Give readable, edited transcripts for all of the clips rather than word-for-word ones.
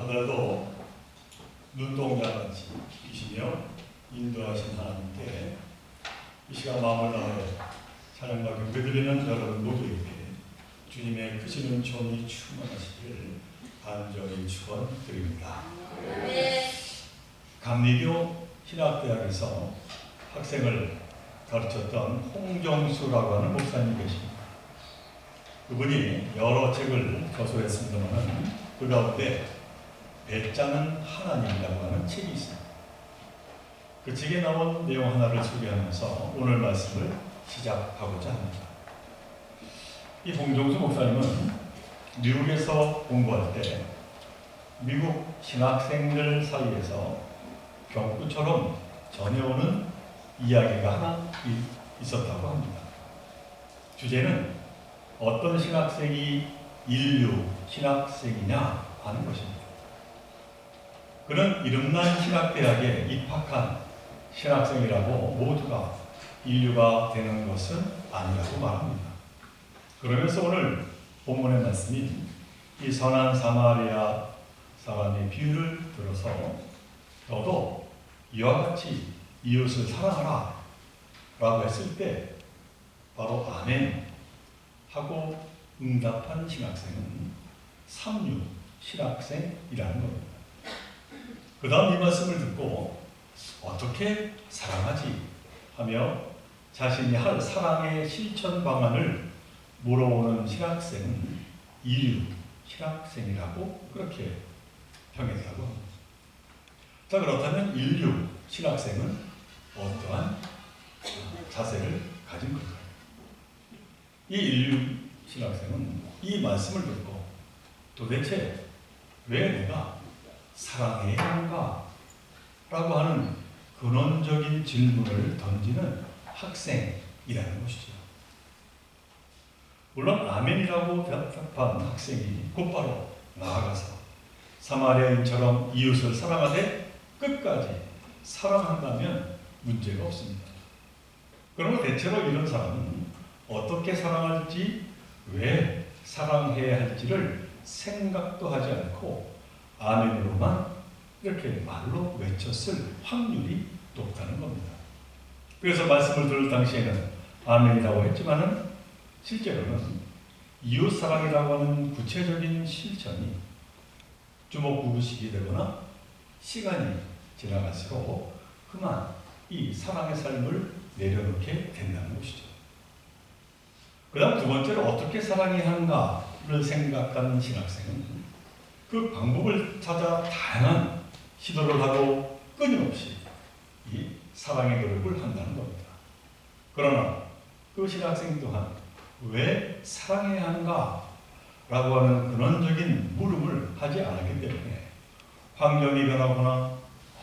오늘도 눈동자같이 계시며 인도하신 하나님께 이 시간 마음을 다해 찬양과 경배드리는 여러분 모두에게 주님의 크신 은총이 충만하시길 간절히 축원드립니다. 감리교 신학대학에서 학생을 가르쳤던 홍정수라고 하는 목사님이 계십니다. 그분이 여러 책을 저술했습니다만 그 가운데 배짜는 하나님이라고 하는 책이 있습니다. 그 책에 나온 내용 하나를 소개하면서 오늘 말씀을 시작하고자 합니다. 이 홍정수 목사님은 미국에서 공부할 때 미국 신학생들 사이에서 경구처럼 전해오는 이야기가 하나 있었다고 합니다. 주제는 어떤 신학생이 인류 신학생이냐 하는 것입니다. 그는 이름난 신학대학에 입학한 신학생이라고 모두가 인류가 되는 것은 아니라고 말합니다. 그러면서 오늘 본문의 말씀인 이 선한 사마리아 사람의 비유를 들어서 너도 이와 같이 이웃을 사랑하라 라고 했을 때 바로 아멘 하고 응답한 신학생은 삼류 신학생이라는 겁니다. 그 다음 이 말씀을 듣고 어떻게 사랑하지 하며 자신이 할 사랑의 실천 방안을 물어보는 신학생은 이류 신학생이라고 그렇게 평했다고 합니다. 자, 그렇다면 인류 신학생은 어떠한 자세를 가진 걸까요? 이 인류 신학생은 이 말씀을 듣고 도대체 왜 내가 사랑해야 하는가? 라고 하는 근원적인 질문을 던지는 학생이라는 것이죠. 물론 아멘이라고 대답한 학생이 곧바로 나아가서 사마리아인처럼 이웃을 사랑하되 끝까지 사랑한다면 문제가 없습니다. 그러나 대체로 이런 사람은 어떻게 사랑할지, 왜 사랑해야 할지를 생각도 하지 않고 아멘으로만 이렇게 말로 외쳤을 확률이 높다는 겁니다. 그래서 말씀을 들을 당시에는 아멘이라고 했지만은 실제로는 이웃사랑이라고 하는 구체적인 실천이 주먹구구식이 되거나 시간이 지나갈수록 그만 이 사랑의 삶을 내려놓게 된다는 것이죠. 그 다음 두 번째로 어떻게 사랑해야 하는가를 생각하는 신학생은 그 방법을 찾아 다양한 시도를 하고 끊임없이 이 사랑의 노력을 한다는 겁니다. 그러나 그 신학생 또한 왜 사랑해야 하는가? 라고 하는 근원적인 물음을 하지 않았기 때문에 환경이 변하거나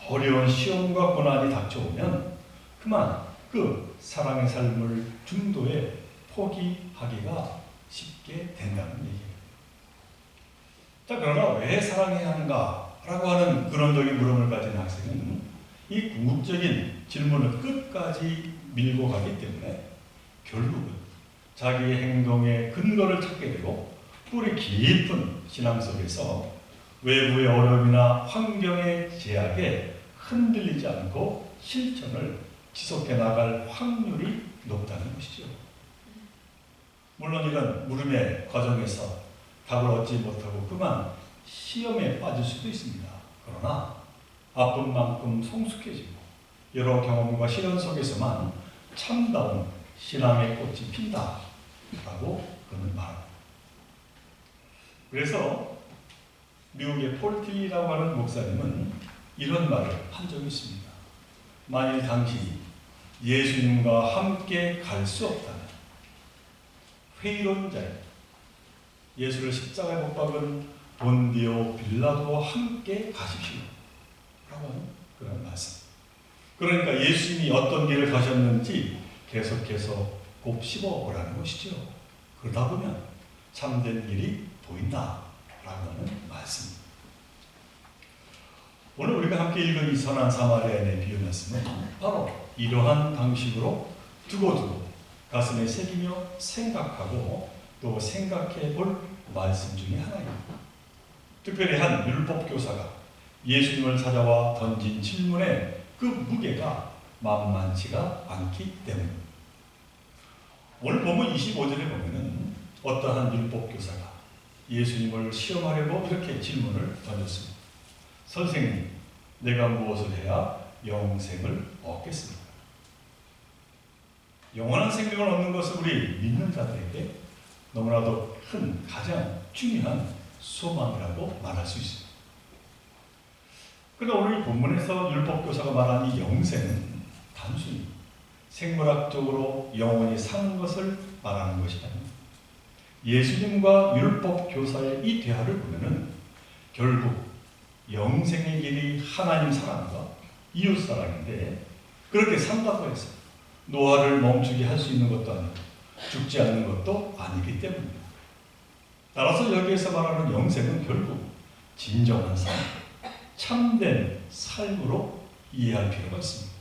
어려운 시험과 고난이 닥쳐오면 그만 그 사랑의 삶을 중도에 포기하기가 쉽게 된다는 얘기입니다. 자, 그러나 왜 사랑해야 하는가? 라고 하는 근원적인 물음을 가진 학생은 이 궁극적인 질문을 끝까지 밀고 가기 때문에 결국은 자기의 행동의 근거를 찾게 되고 뿌리 깊은 신앙 속에서 외부의 어려움이나 환경의 제약에 흔들리지 않고 실천을 지속해 나갈 확률이 높다는 것이죠. 물론 이런 물음의 과정에서 답을 얻지 못하고 그만 시험에 빠질 수도 있습니다. 그러나 아픈 만큼 성숙해지고 여러 경험과 시련 속에서만 참다운 신앙의 꽃이 핀다라고 그는 말합니다. 그래서 미국의 폴티라고 하는 목사님은 이런 말을 한 적이 있습니다. 만일 당신이 예수님과 함께 갈 수 없다면 회의론자에 예수를 십자가에 못 박은 본디오 빌라도와 함께 가십시오 라고 하는 그런 말씀. 그러니까 예수님이 어떤 길을 가셨는지 계속해서 곱씹어보라는 것이죠. 그러다 보면 참된 길이 보인다라고 하는 말씀입니다. 오늘 우리가 함께 읽은 이 선한 사마리아인의 비유 말씀은 바로 이러한 방식으로 두고두고 가슴에 새기며 생각하고 또 생각해 볼 말씀 중에 하나입니다. 특별히 한 율법 교사가 예수님을 찾아와 던진 질문의 그 무게가 만만치가 않기 때문입니다. 오늘 본문 25절에 보면은 어떠한 율법 교사가 예수님을 시험하려고 이렇게 질문을 던졌습니다. 선생님, 내가 무엇을 해야 영생을 얻겠습니까? 영원한 생명을 얻는 것은 우리 믿는 자들에게 너무나도 큰 가장 중요한 소망이라고 말할 수 있습니다. 그러나 오늘 이 본문에서 율법교사가 말하는 이 영생은 단순히 생물학적으로 영원히 사는 것을 말하는 것이 아닙니다. 예수님과 율법교사의 이 대화를 보면은 결국 영생의 길이 하나님 사랑과 이웃 사랑인데 그렇게 산다고 해서 노화를 멈추게 할 수 있는 것도 아니고 죽지 않는 것도 아니기 때문입니다. 따라서 여기에서 말하는 영생은 결국 진정한 삶, 참된 삶으로 이해할 필요가 있습니다.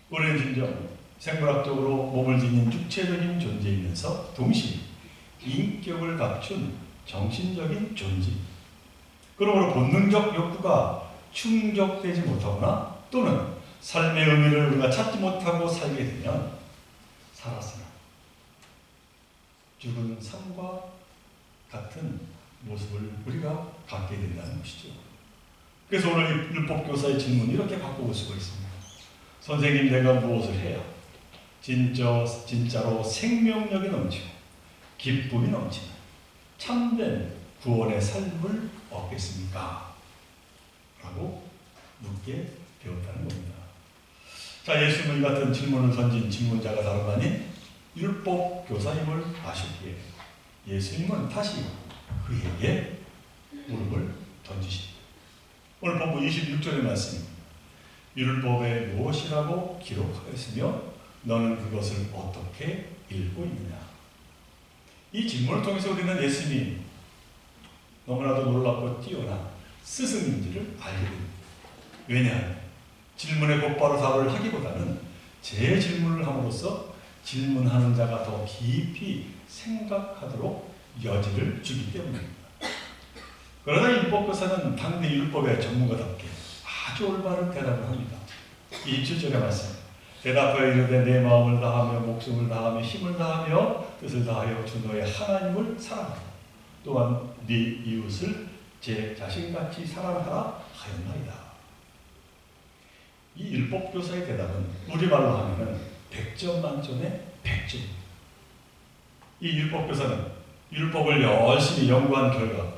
우리는 진정 생물학적으로 몸을 지닌 육체적인 존재이면서 동시에 인격을 갖춘 정신적인 존재. 그러므로 본능적 욕구가 충족되지 못하거나 또는 삶의 의미를 우리가 찾지 못하고 살게 되면 살았으나 죽은 삶과 같은 모습을 우리가 갖게 된다는 것이죠. 그래서 오늘 율법교사의 질문을 이렇게 바꾸고 쓰고 있습니다. 선생님, 내가 무엇을 해야 진짜로 생명력이 넘치고 기쁨이 넘치는 참된 구원의 삶을 얻겠습니까? 라고 묻게 되었다는 겁니다. 자, 예수님은 이 같은 질문을 던진 질문자가 다름 아닌 율법교사임을 아셨기에 예수님은 다시 그에게 무릎을 던지십니다. 오늘 본문 26절의 말씀입니다. 율법에 무엇이라고 기록하였으며 너는 그것을 어떻게 읽고 있느냐. 이 질문을 통해서 우리는 예수님이 너무나도 놀랍고 뛰어난 스승인지를 알게 됩니다. 왜냐하면 질문에 곧바로 답을 하기보다는 재질문을 함으로써 질문하는 자가 더 깊이 생각하도록 여지를 주기 때문입니다. 그러나 율법교사는 당대 율법의 전문가답게 아주 올바른 대답을 합니다. 27절의 말씀. 대답하여 이르되 내 마음을 다하며 목숨을 다하며 힘을 다하며 뜻을 다하여 주 너의 하나님을 사랑하라. 또한 네 이웃을 제 자신같이 사랑하라 하였나이다. 이 율법교사의 대답은 우리말로 하면은 100점 만점에 100점입니다. 이 율법교사는 율법을 열심히 연구한 결과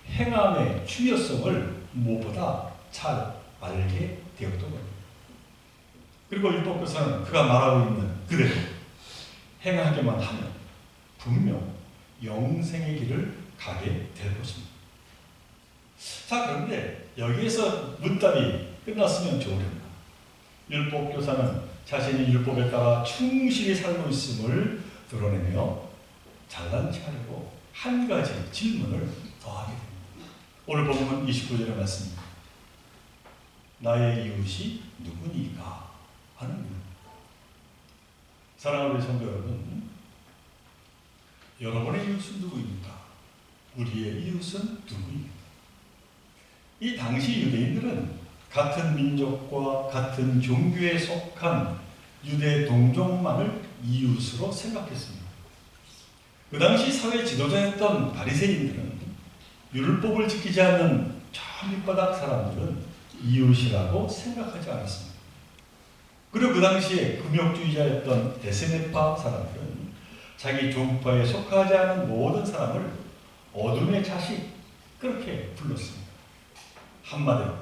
행함의 중요성을 무엇보다 잘 알게 되었던 겁니다. 그리고 율법교사는 그가 말하고 있는 그대로 행하게만 하면 분명 영생의 길을 가게 될 것입니다. 자, 그런데 여기에서 문답이 끝났으면 좋으련다. 율법교사는 자신이 율법에 따라 충실히 살고 있음을 드러내며 잘난 체하려고 한 가지 질문을 더하게 됩니다. 오늘 본문 29절의 말씀입니다. 나의 이웃이 누구니까? 하는 것. 사랑하는 성도 여러분, 여러분의 이웃은 누구입니까? 우리의 이웃은 누구입니까? 이 당시 유대인들은 같은 민족과 같은 종교에 속한 유대 동족만을 이웃으로 생각했습니다. 그 당시 사회 지도자였던 바리새인들은 율법을 지키지 않는 저 밑바닥 사람들은 이웃이라고 생각하지 않았습니다. 그리고 그 당시에 금욕주의자였던 데스네파 사람들은 자기 종파에 속하지 않은 모든 사람을 어둠의 자식 그렇게 불렀습니다. 한마디로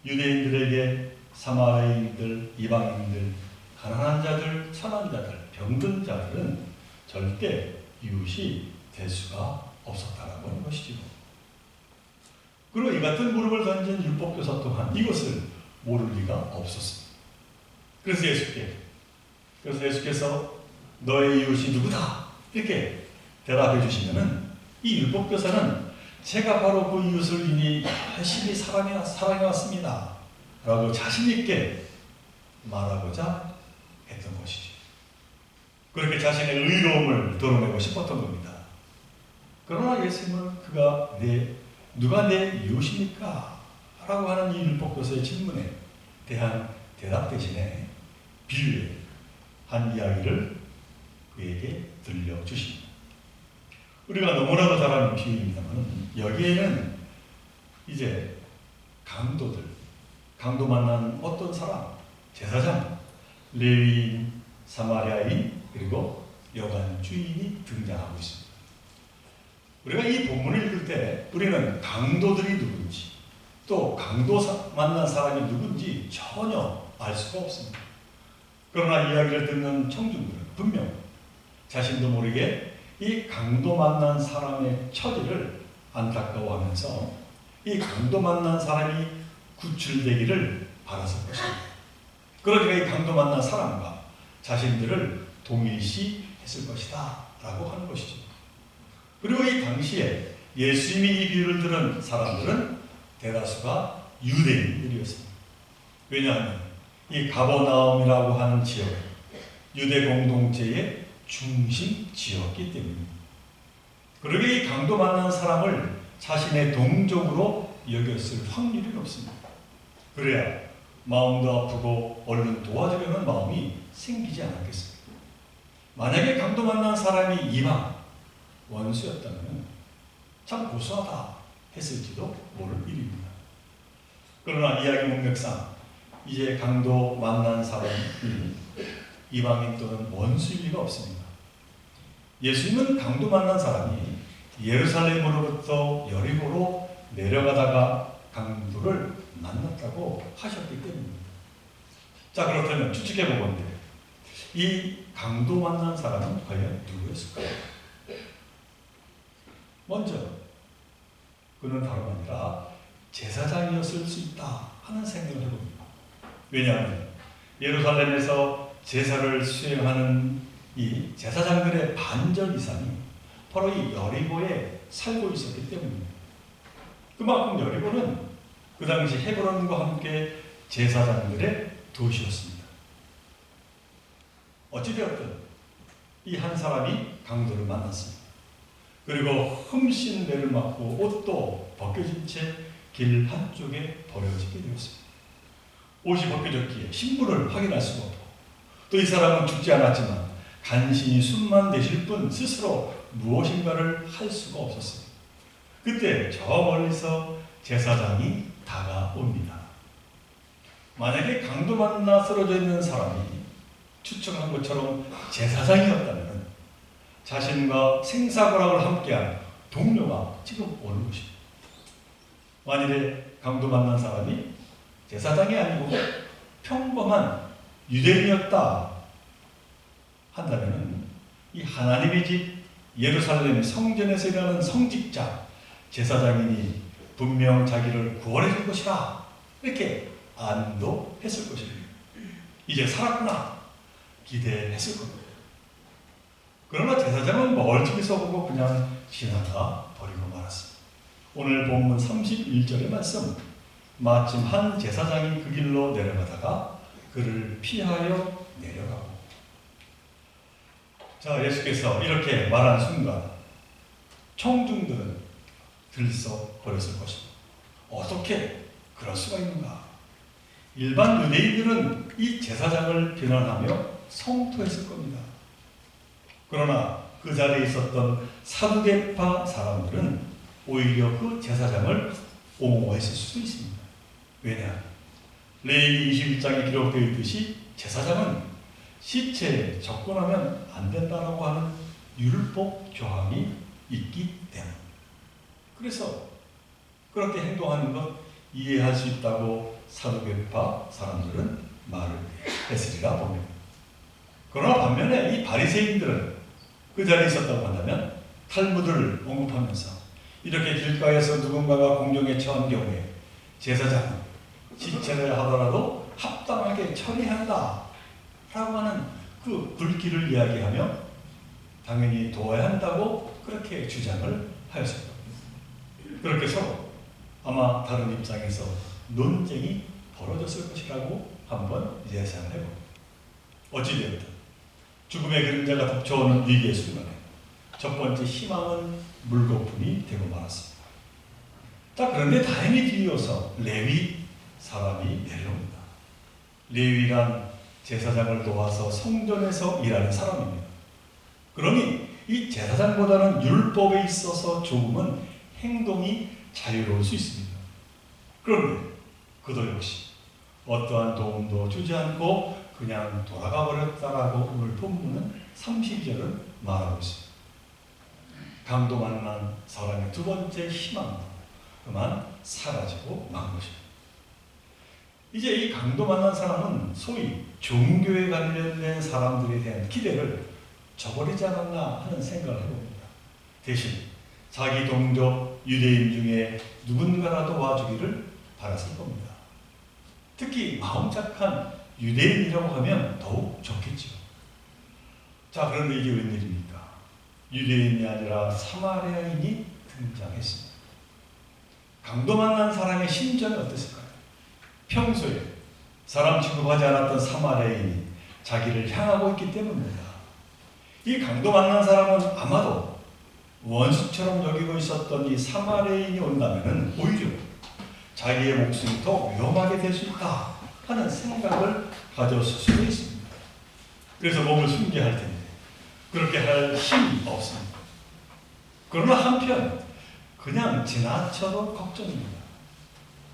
유대인들에게 사마리아인들, 이방인들, 가난한 자들, 천한 자들, 병든 자들은 절대 이웃이 될 수가 없었다라고 하는 것이죠. 그리고 이 같은 무릎을 던진 율법교사 또한 이것을 모를 리가 없었습니다. 그래서 예수께서 너의 이웃이 누구다? 이렇게 대답해 주시면은 이 율법교사는 제가 바로 그 이웃을 이미 열심히 사랑해왔습니다. 라고 자신있게 말하고자 했던 것이죠. 그렇게 자신의 의로움을 드러내고 싶었던 겁니다. 그러나 예수님은 그가 내 누가 내 이웃입니까? 라고 하는 이 율법교사의 질문에 대한 대답 대신에 비유의 한 이야기를 그에게 들려주십니다. 우리가 너무나도 잘 아는 비유입니다만 여기에는 이제 강도 만난 어떤 사람, 제사장, 레위인, 사마리아인, 그리고 여관 주인이 등장하고 있습니다. 우리가 이 본문을 읽을 때 우리는 강도들이 누군지 또 강도 만난 사람이 누군지 전혀 알 수가 없습니다. 그러나 이야기를 듣는 청중들은 분명 자신도 모르게 이 강도 만난 사람의 처지를 안타까워하면서 이 강도 만난 사람이 구출되기를 바랐을 것입니다. 그러니까 이 강도 만난 사람과 자신들을 동일시 했을 것이다 라고 하는 것이죠. 그리고 이 당시에 예수님이 이 비유를 들은 사람들은 대다수가 유대인들이었습니다. 왜냐하면 이 가버나움이라고 하는 지역은 유대 공동체의 중심 지역이기 때문입니다. 그러게 이 강도 만난 사람을 자신의 동족으로 여겼을 확률이 높습니다. 그래야 마음도 아프고 얼른 도와주려는 마음이 생기지 않았겠습니까? 만약에 강도 만난 사람이 이방 원수였다면 참 고소하다 했을지도 모를 일입니다. 그러나 이야기 문맥상 이제 강도 만난 사람이 이방인 또는 원수일 리가 없습니다. 예수님은 강도 만난 사람이 예루살렘으로부터 여리고로 내려가다가 강도를 만났다고 하셨기 때문입니다. 자, 그렇다면 추측해 보건대 이 강도 만난 사람은 과연 누구였을까요? 먼저 그는 다름 아니라 제사장이었을 수 있다 하는 생각을 해봅니다. 왜냐하면 예루살렘에서 제사를 수행하는 이 제사장들의 반절 이상이 바로 이 여리고에 살고 있었기 때문입니다. 그만큼 여리고는 그 당시 헤브론과 함께 제사장들의 도시였습니다. 어찌되었든 이 한 사람이 강도를 만났습니다. 그리고 흠씬 매를 맞고 옷도 벗겨진 채 길 한쪽에 버려지게 되었습니다. 옷이 벗겨졌기에 신분을 확인할 수가 없고 또 이 사람은 죽지 않았지만 간신히 숨만 내쉴 뿐 스스로 무엇인가를 할 수가 없었습니다. 그때 저 멀리서 제사장이 다가옵니다. 만약에 강도 만나 쓰러져 있는 사람이 추측한 것처럼 제사장이었다면 자신과 생사고락을 함께한 동료가 지금 오는 것입니다. 만일에 강도 만난 사람이 제사장이 아니고 평범한 유대인이었다 한다면 이 하나님의 집 예루살렘 성전에서 일하는 성직자 제사장이니 분명 자기를 구원해 줄 것이다 이렇게 안도했을 것입니다. 이제 살았구나 기대했을 겁니다. 그러나 제사장은 멀찍이서 보고 그냥 지나가 버리고 말았습니다. 오늘 본문 31절의 말씀 마침 한 제사장이 그 길로 내려가다가 그를 피하여 내려가고 자 예수께서 이렇게 말한 순간 청중들은 들썩거렸을 것입니다. 어떻게 그럴 수가 있는가? 일반 유대인들은 이 제사장을 비난하며 성토했을 겁니다. 그러나 그 자리에 있었던 사두개파 사람들은 오히려 그 제사장을 옹호했을 수도 있습니다. 왜냐? 레위기 21장에 기록되어 있듯이 제사장은 시체에 접근하면 안 된다라고 하는 율법 조항이 있기 때문에 그래서 그렇게 행동하는 것 이해할 수 있다고 사두개파 사람들은 말을 했으리라 봅니다. 그러나 반면에 이 바리새인들은 그 자리에 있었다고 한다면 탈무드를 언급하면서 이렇게 길가에서 누군가가 공경에 처한 경우에 제사장은 시체를 하더라도 합당하게 처리한다 라고 하는 그 굵기를 이야기하며 당연히 도와야 한다고 그렇게 주장을 하였을 겁니다. 그렇게 서로 아마 다른 입장에서 논쟁이 벌어졌을 것이라고 한번 예상을 해봅니다. 어찌되었든 죽음의 그림자가 덮쳐오는 위기의 순간에 첫 번째 희망은 물거품이 되고 말았습니다. 자, 그런데 다행히 뒤이어서 레위 사람이 내려옵니다. 레위란 제사장을 도와서 성전에서 일하는 사람입니다. 그러니 이 제사장보다는 율법에 있어서 조금은 행동이 자유로울 수 있습니다. 그런데 그도 역시 어떠한 도움도 주지 않고 그냥 돌아가 버렸다라고 오늘 본문은 32절은 말하고 있습니다. 강도 만난 사람의 두 번째 희망도 그만 사라지고 만 것입니다. 이제 이 강도 만난 사람은 소위 종교에 관련된 사람들에 대한 기대를 저버리지 않았나 하는 생각을 해봅니다. 대신 자기 동족 유대인 중에 누군가라도 와주기를 바랐을 겁니다. 특히 마음 착한 유대인이라고 하면 더욱 좋겠죠. 자, 그런데 이게 웬일입니까? 유대인이 아니라 사마리아인이 등장했습니다. 강도 만난 사람의 심정이 어땠을까요? 평소에 사람 취급하지 않았던 사마리아인이 자기를 향하고 있기 때문입니다. 이 강도 만난 사람은 아마도 원수처럼 여기고 있었던 이 사마리아인이 온다면 오히려 자기의 목숨이 더 위험하게 될 수 있다 하는 생각을 가졌을 수도 있습니다. 그래서 몸을 숨게 할 텐데 그렇게 할 힘이 없습니다. 그러나 한편 그냥 지나쳐도 걱정입니다.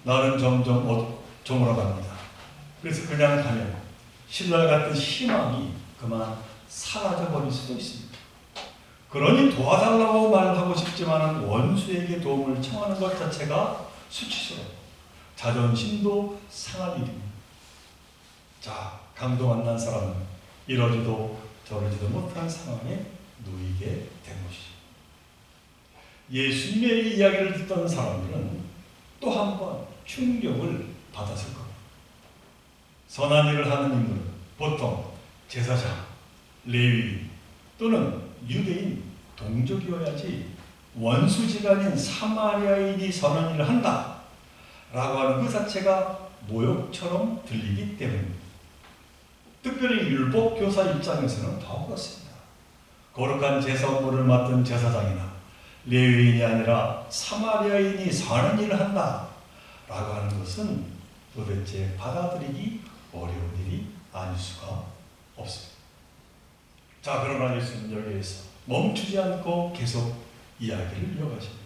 나는 점점 저물어갑니다. 그래서 그냥 가면 신라 같은 희망이 그만 사라져버릴 수도 있습니다. 그러니 도와달라고 말하고 싶지만 원수에게 도움을 청하는 것 자체가 수치스럽고 자존심도 상할 일입니다. 자, 강도 만난 사람은 이러지도 저러지도 못한 상황에 놓이게 된 것이죠. 예수님의 이야기를 듣던 사람들은 또 한 번 충격을 받았을 겁니다. 선한 일을 하는 인물은 보통 제사장, 레위 또는 유대인 동족이어야지 원수지간인 사마리아인이 선한 일을 한다 라고 하는 그 자체가 모욕처럼 들리기 때문입니다. 특별히 율법교사 입장에서는 더 그렇습니다. 거룩한 제사 업무를 맡은 제사장이나 레위인이 아니라 사마리아인이 선한 일을 한다 라고 하는 것은 도대체 받아들이기 어려운 일이 아닐 수가 없습니다. 자, 그러나 예수는 여기에서 멈추지 않고 계속 이야기를 이어가십니다.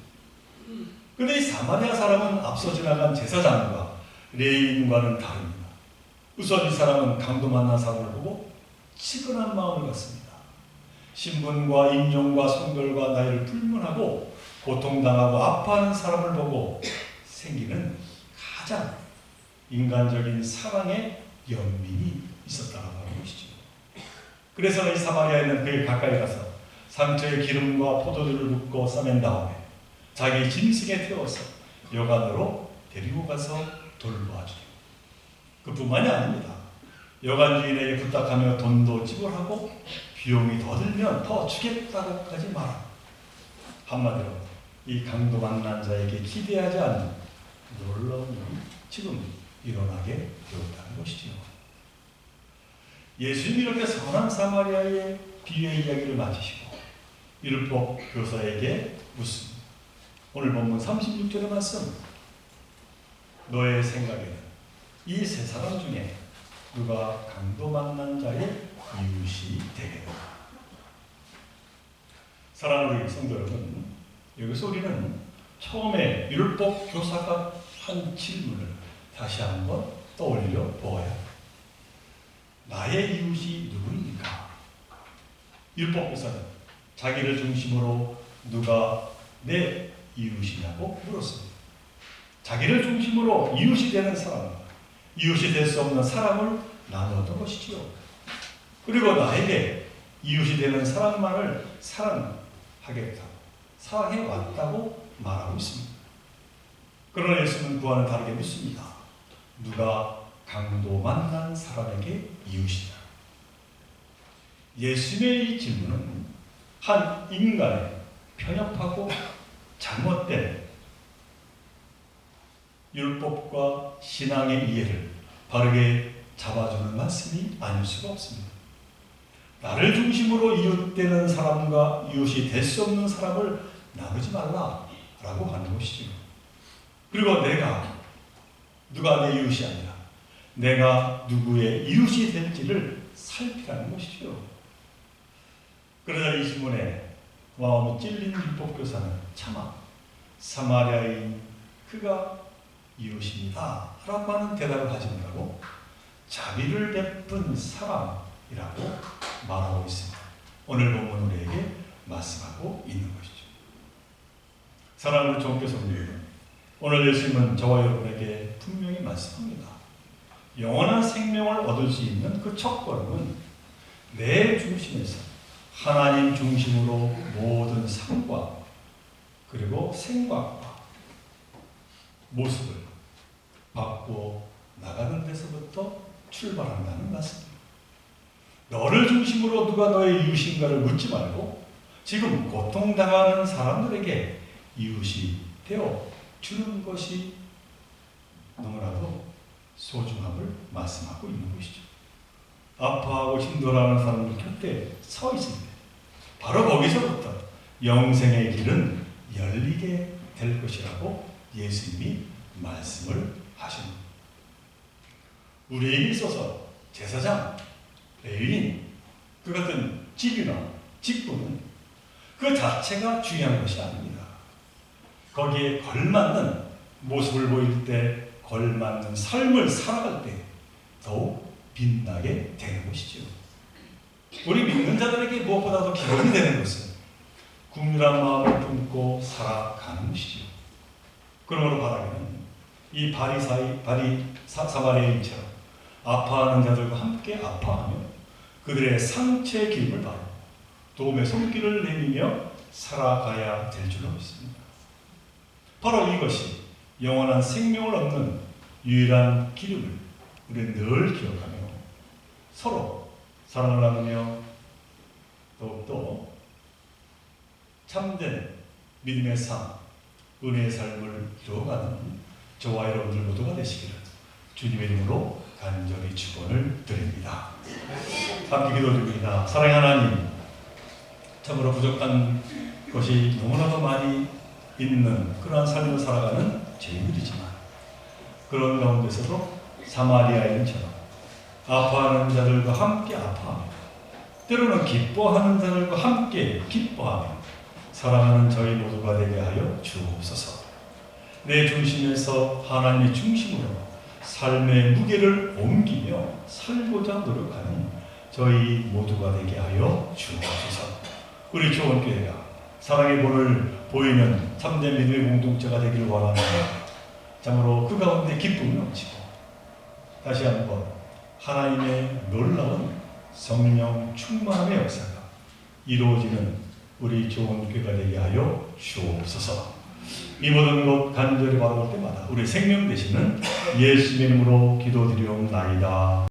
그런데 이 사마리아 사람은 앞서 지나간 제사장과 레위인과는 다릅니다. 우선 이 사람은 강도 만난 사람을 보고 치근한 마음을 갖습니다. 신분과 인종과 성별과 나이를 불문하고 고통당하고 아파하는 사람을 보고 생기는 가장 인간적인 사랑의 연민이 있었다고 하는 것이죠. 그래서 이 사마리아인은 그에 가까이 가서 상처에 기름과 포도주를 붓고 싸맨 다음에 자기 짐승에 태워서 여관으로 데리고 가서 돌보아주죠. 그뿐만이 아닙니다. 여관 주인에게 부탁하며 돈도 지불하고 비용이 더 들면 더 주겠다고까지 말합니다. 한마디로 이 강도 만난 자에게 기대하지 않는 놀라운 일이 지금 일어나게 되었다는 것이지요. 예수님이 이렇게 선한 사마리아의 비유의 이야기를 마치시고 율법 교사에게 묻습니다. 오늘 본문 36절의 말씀, 너의 생각에는 이 세 사람 중에 누가 강도 만난 자의 이웃이 되겠는가? 사랑하는 성도 여러분, 여기서 우리는 처음에 율법 교사가 한 질문을 다시 한번 떠올려 보아야 합니다. 나의 이웃이 누구입니까? 율법 교사는 자기를 중심으로 누가 내 이웃이냐고 물었습니다. 자기를 중심으로 이웃이 되는 사람과 이웃이 될 수 없는 사람을 나누었던 것이지요. 그리고 나에게 이웃이 되는 사람만을 사랑하겠다고, 사랑해 왔다고 말하고 있습니다. 그러나 예수는 그와는 다르게 묻습니다. 누가 강도 만난 사람에게 이웃이냐? 예수님의 이 질문은 한 인간의 편협하고 잘못된 율법과 신앙의 이해를 바르게 잡아주는 말씀이 아닐 수가 없습니다. 나를 중심으로 이웃되는 사람과 이웃이 될 수 없는 사람을 나누지 말라라고 하는 것이죠. 그리고 내가 누가 내 이웃이 아니라 내가 누구의 이웃이 될지를 살피라는 것이죠. 그러자 이 질문에 마음이 찔린 율법교사는 차마 사마리아인 그가 이웃입니다 라고 하는 대답을 하지 못하고 자비를 베푼 사람이라고 말하고 있습니다. 오늘 본문 우리에게 말씀하고 있는 것이죠. 사랑하는 종교 성도여러분, 오늘 예수님은 저와 여러분에게 분명히 말씀합니다. 영원한 생명을 얻을 수 있는 그 첫걸음은 내 중심에서 하나님 중심으로 모든 삶과 그리고 생각과 모습을 바꾸어 나가는 데서부터 출발한다는 말씀입니다. 너를 중심으로 누가 너의 이웃인가를 묻지 말고 지금 고통당하는 사람들에게 이웃이 되어 주는 것이 너무나도 소중함을 말씀하고 있는 것이죠. 아파하고 힘들어하는 사람들 곁에 서 있을 때 바로 거기서부터 영생의 길은 열리게 될 것이라고 예수님이 말씀을 하십니다. 우리에게 있어서 제사장, 레위인, 그 같은 직위나 직분은 그 자체가 중요한 것이 아닙니다. 거기에 걸맞는 모습을 보일 때, 걸맞는 삶을 살아갈 때 더욱 빛나게 되는 것이죠. 우리 믿는 자들에게 무엇보다도 기본이 되는 것은 국률한 마음을 품고 살아가는 것이죠. 그러므로 바라기는 이 사마리아인처럼 아파하는 자들과 함께 아파하며 그들의 상처의 기름을 바르고 도움의 손길을 내밀며 살아가야 될 줄로 믿습니다. 바로 이것이 영원한 생명을 얻는 유일한 기름을 우리는 늘 기억하며 서로 사랑을 나누며 더욱더 참된 믿음의 삶, 은혜의 삶을 이루어가는 저와 여러분들 모두가 되시기를 주님의 이름으로 간절히 축원을 드립니다. 함께 기도드립니다. 사랑의 하나님, 참으로 부족한 것이 너무나도 많이 있는 그러한 삶을 살아가는 저희들이지만 그런 가운데서도 사마리아인처럼 아파하는 자들과 함께 아파하며 때로는 기뻐하는 자들과 함께 기뻐하며 사랑하는 저희 모두가 되게 하여 주옵소서. 내 중심에서 하나님의 중심으로 삶의 무게를 옮기며 살고자 노력하는 저희 모두가 되게 하여 주옵소서. 우리 조원교회가 사랑의 본을 보이는 참된 믿음의 공동체가 되기를 원합니다. 참으로 그 가운데 기쁨이 넘치고 다시 한번 하나님의 놀라운 성령 충만함의 역사가 이루어지는 우리 조원교회가 되게 하여 주옵소서. 이 모든 것 간절히 바라볼 때마다 우리 생명 되시는 예수님의 이름으로 기도드리옵나이다.